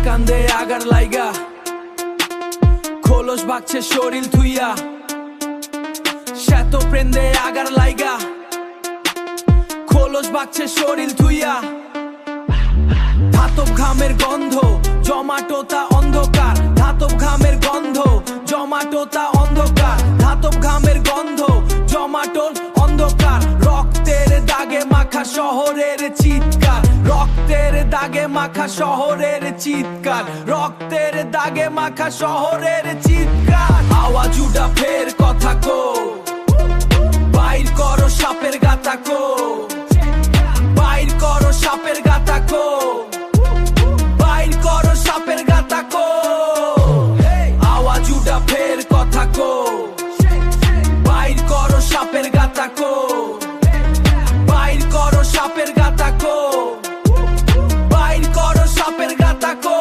কান্দে আগার লাইগা, খোলস বাগছে শরীর থুইয়া, শ্বেত প্রেন্দে আগার লাইগা, খোলস বাগছে শরীর থুইয়া। ধাতব ঘামের গন্ধ জমাটোতা অন্ধকার, ধাতব ঘামের গন্ধ জমাটোতা অন্ধকার, ধাতব ঘামের গন্ধ জমাটোল অন্ধকার। রক্তের দাগে মাখা শহরের চিৎকার, রক্তের দাগে মাখা শহরের চিৎকার, রক্তের দাগে মাখা শহরের চিৎকার। আওয়াজ উঠা ফের কথা কো, বাইর করো সাপের গাতা কো, বাইর করো সাপের গাতা কো, বাইর করো সাপের গাতা কো। আওয়াজ উঠা ফের কথা কো, বাইর করো সাপের গাতা কো, বাইর করো সাপের গাতা কো, বাইর করো সাপের গাতা কো।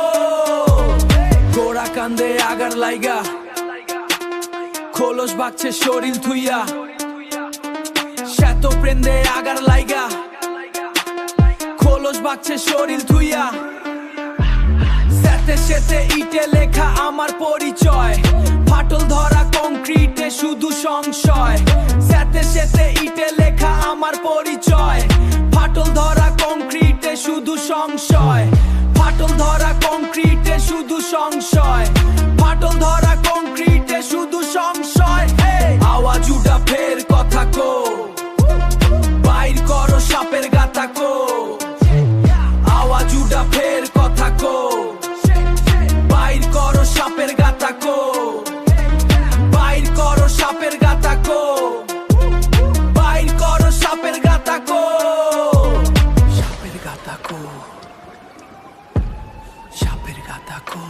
গোড়া কান্দে আগার লাইগা, খোলস বাগছে শরীর থুইয়া, শ্বেত প্রেন্দে আগার লাইগা, খোলস বাগছে শরীর থুইয়া। সেতে সেতে ইটে লেখা আমার পরিচয়, ফাটল ধরা কংক্রিটে শুধু সংশয়। সেতে সেতে ইটে লেখা আমার পরিচয়, ফাটল ধরা কংক্রিটে শুধু সংশয়, ফাটল ধরা কংক্রিটে শুধু সংশয়, ফাটল ধরা কংক্রিটে শুধু সংশয়। আওয়াজ উঠা ফের কথা কো, বাইর করো সাপের গাতা কো, আওয়াজ উঠা ফের কথা কো, বাইর করো সাপের গাতা কো, বাইর করো সাপের গাতা কো, বাইর করো সাপের গাতা কো, সাপের গাতা কো, সাপের গাতা কো।